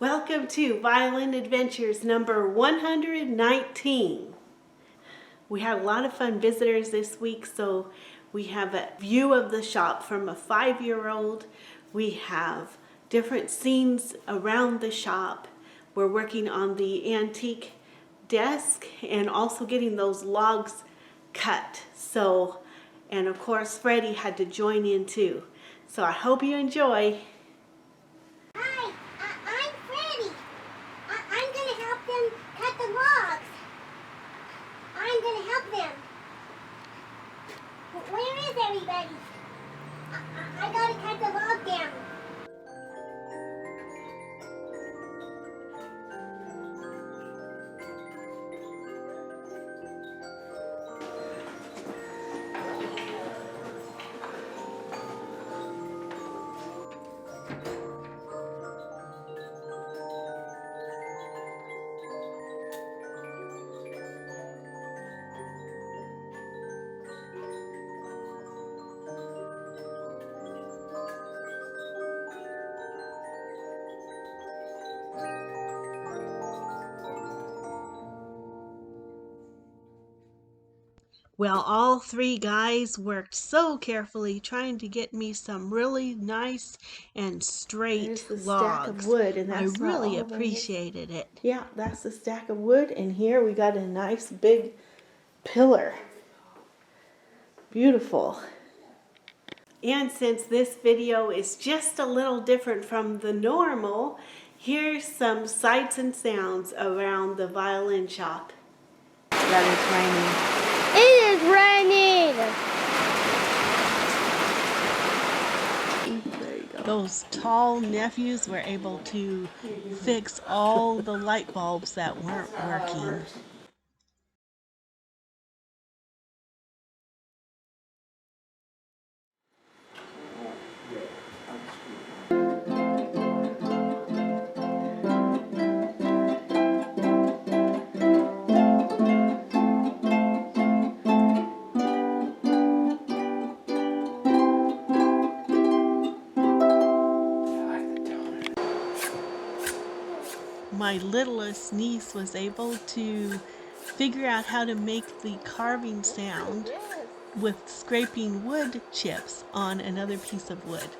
Welcome to Violin Adventures number 119. We had a lot of fun visitors this week, so we have a view of the shop from a 5-year-old. We have different scenes around the shop. We're working on the antique desk and also getting those logs cut. And of course Freddy had to join in too. So I hope you enjoy. Hi, I'm Freddy. I'm going to help them cut the logs. I'm going to help them. Where is everybody? I got to cut the log down. Well, all three guys worked so carefully trying to get me some really nice and straight There's the logs. stack of wood, and that's I not really all of them. appreciated it. Yeah, that's the stack of wood, and here we got a nice big pillar. Beautiful. And since this video is just a little different from the normal, here's some sights and sounds around the violin shop. That is raining. It is raining. There you go. Those tall nephews were able to fix all the light bulbs that weren't working. My littlest niece was able to figure out how to make the carving sound with scraping wood chips on another piece of wood.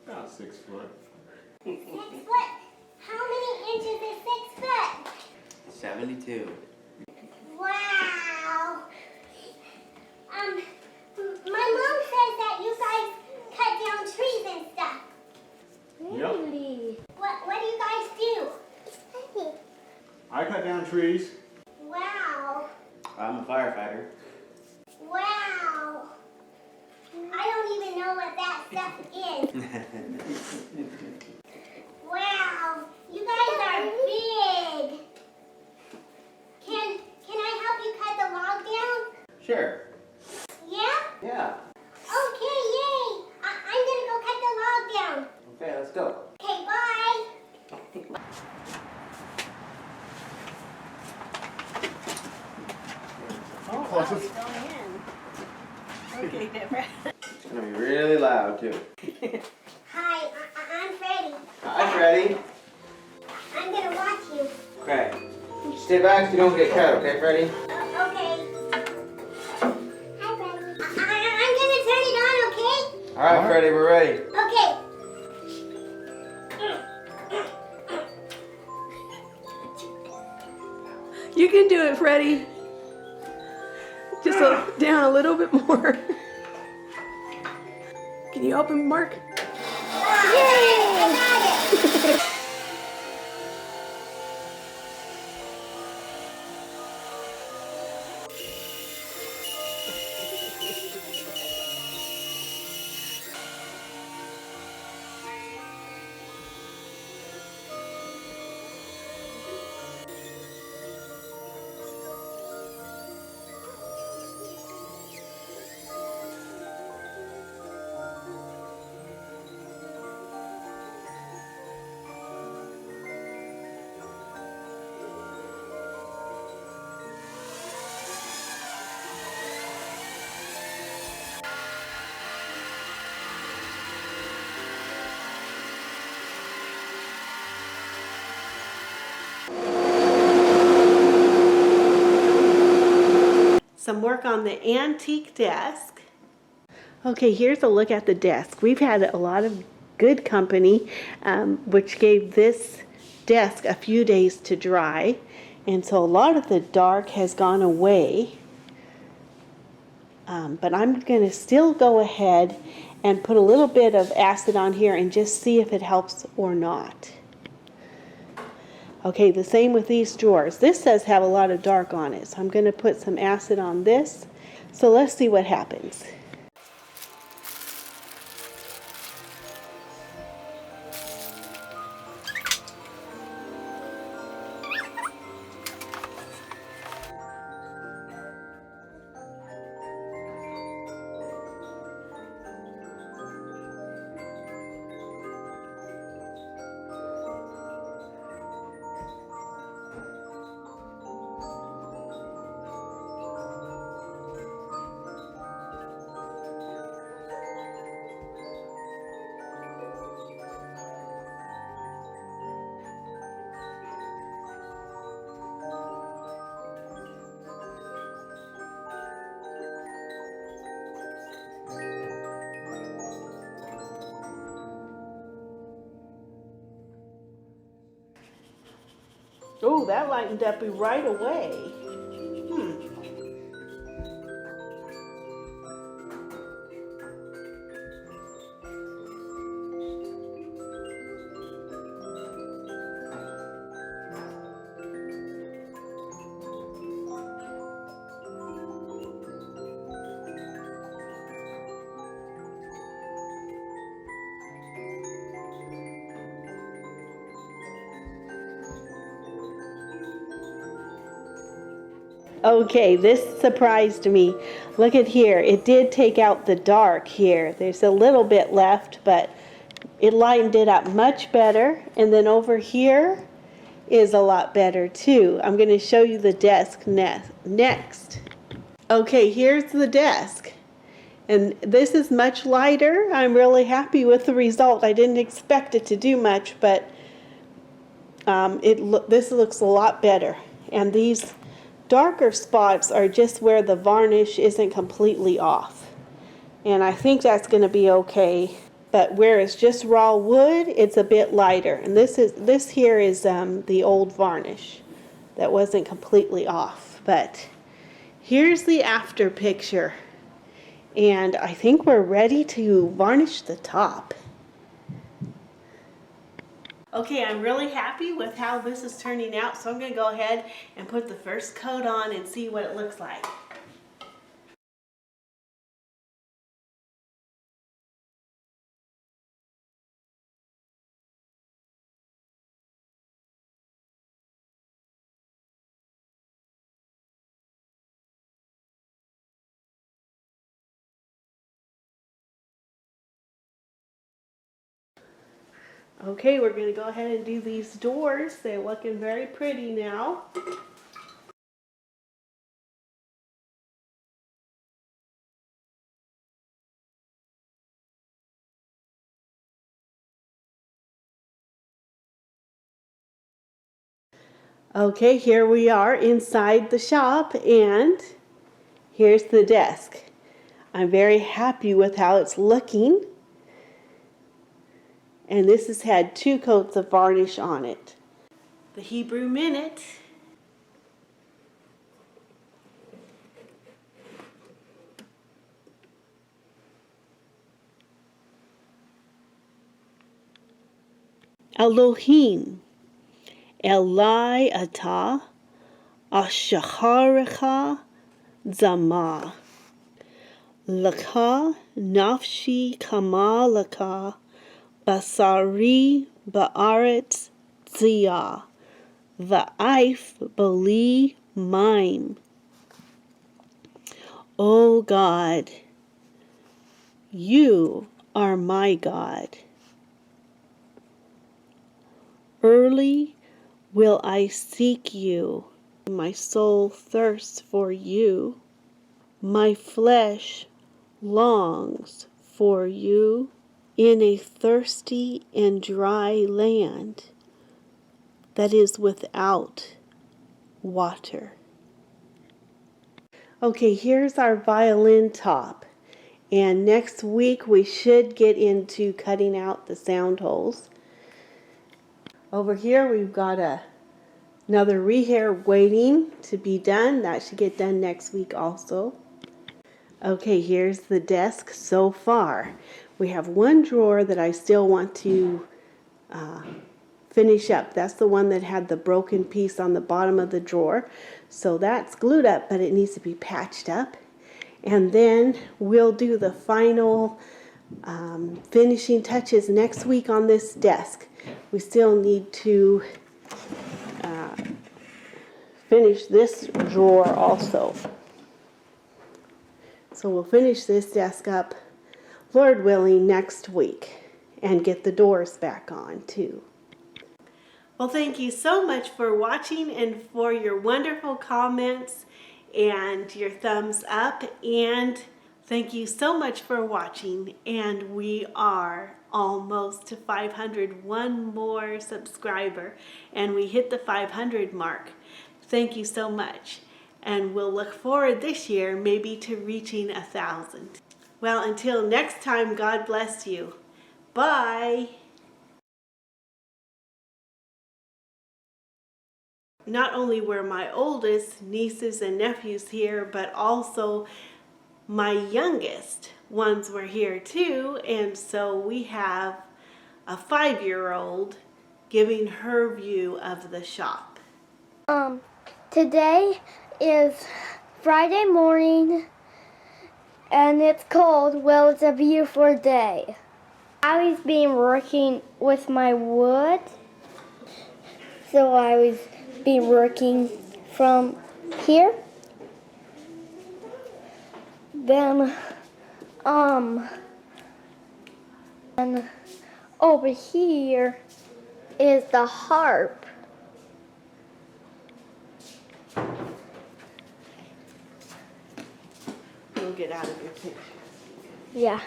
About 6 foot. 6 foot? How many inches is 6 foot? 72. Wow. My mom says that you guys cut down trees and stuff. Really? What do you guys do? I cut down trees. Wow. I'm a firefighter. Wow. I don't even know what that stuff is. Wow. You guys are big. Can I help you cut the log down? Sure. Yeah? Yeah. Okay, yay. I'm going to go cut the log down. Okay, let's go. Okay, bye. close. Okay, Deborah. It's gonna be really loud too. Hi, I'm Freddy. Hi, Freddy. I'm gonna watch you. Okay. Stay back so you don't get cut, okay, Freddy? Okay. Hi, Freddy. I'm gonna turn it on, okay? All right, Freddy, we're ready. Okay. You can do it, Freddy. Just down a little bit more. Can you open, Mark? Yay! I got it. Some work on the antique desk. Okay, here's a look at the desk. We've had a lot of good company, which gave this desk a few days to dry. And so a lot of the dark has gone away. But I'm going to still go ahead and put a little bit of acid on here and just see if it helps or not. Okay, the same with these drawers. This does have a lot of dark on it, so I'm going to put some acid on this. So let's see what happens. Oh, that lightened up right away. Okay, this surprised me. Look at here. It did take out the dark here. There's a little bit left, but it lightened it up much better. And then over here is a lot better too. I'm going to show you the desk next. Okay, here's the desk. And this is much lighter. I'm really happy with the result. I didn't expect it to do much, but this looks a lot better. And these darker spots are just where the varnish isn't completely off. And I think that's going to be okay. But where it's just raw wood, it's a bit lighter. And this here is the old varnish that wasn't completely off. But here's the after picture. And I think we're ready to varnish the top. Okay, I'm really happy with how this is turning out, so I'm going to go ahead and put the first coat on and see what it looks like. Okay, we're going to go ahead and do these doors. They're looking very pretty now. Okay, here we are inside the shop, and here's the desk. I'm very happy with how it's looking. And this has had 2 coats of varnish on it. The Hebrew Minute. Elohim, Elai Atah, Ashacharecha Zama. Laka Nafshi Kama Laka Basari Ba'aretz Ziyah. Va'if Bali Mime. O God, you are my God. Early will I seek you. My soul thirsts for you. My flesh longs for you in a thirsty and dry land that is without water. Okay, here's our violin top. And next week we should get into cutting out the sound holes. Over here we've got another rehair waiting to be done. That should get done next week also. Okay, here's the desk so far. We have one drawer that I still want to finish up. That's the one that had the broken piece on the bottom of the drawer. So that's glued up, but it needs to be patched up. And then we'll do the final finishing touches next week on this desk. We still need to finish this drawer also. So we'll finish this desk up, Lord willing, next week and get the doors back on too. Well, thank you so much for watching and for your wonderful comments and your thumbs up. And thank you so much for watching. And we are almost to 500, one more subscriber, and we hit the 500 mark. Thank you so much. And we'll look forward this year maybe to reaching 1,000. Well, until next time, God bless you. Bye. Not only were my oldest nieces and nephews here, but also my youngest ones were here too. And so we have a 5-year-old giving her view of the shop. Today is Friday morning and it's cold. Well, it's a beautiful day. I was working with my wood. So I was working from here. Then, and over here is the harp. We'll get out of your picture. Yeah.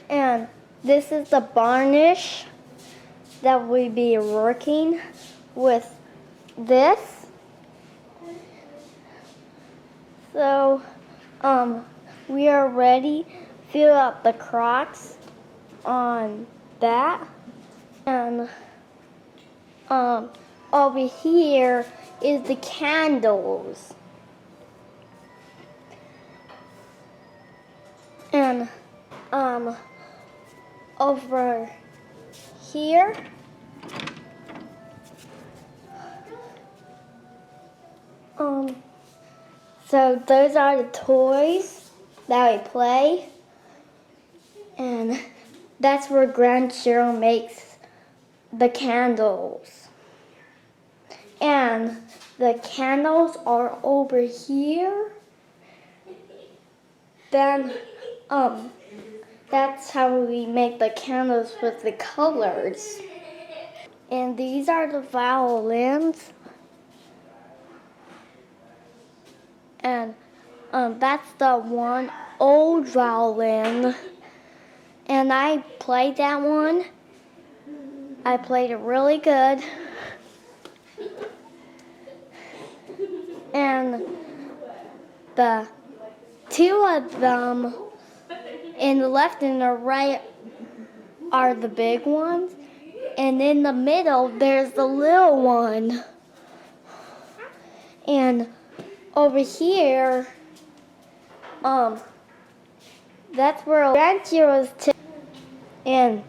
And this is the varnish that we be working with this. So, we are ready. Fill up the cracks on that. And, over here is the candles. And, over here so those are the toys that we play, and that's where Grand Cheryl makes the candles, and the candles are over here. Then that's how we make the candles with the colors. And these are the violins. And that's the one old violin. And I played that one. I played it really good. And the two of them in the left and the right are the big ones. And in the middle, there's the little one. And over here, that's where Grand Heroes and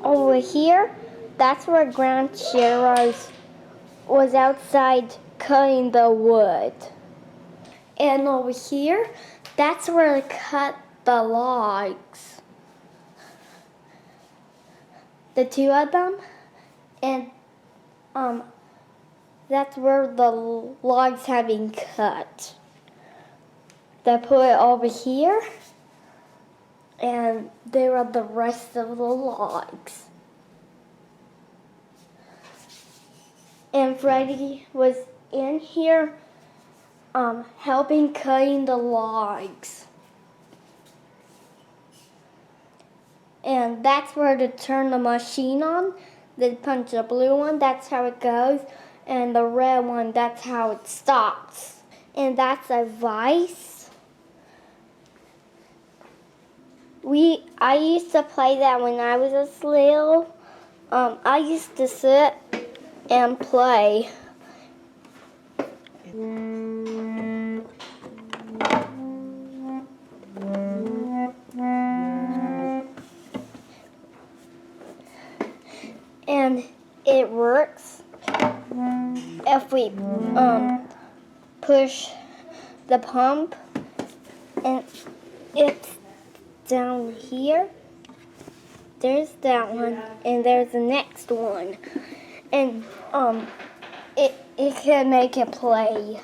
over here, that's where Grand Heroes was outside cutting the wood. And over here, that's where they cut the logs. The two of them. And that's where the logs have been cut. They put it over here. And there are the rest of the logs. And Freddy was in here helping cutting the logs. And that's where to turn the machine on. They punch the blue one, that's how it goes. And the red one, that's how it stops. And that's a vise. I used to play that when I was little. I used to sit and play. And it works if we push the pump, and it's down here. There's that one, and there's the next one, and it can make it play.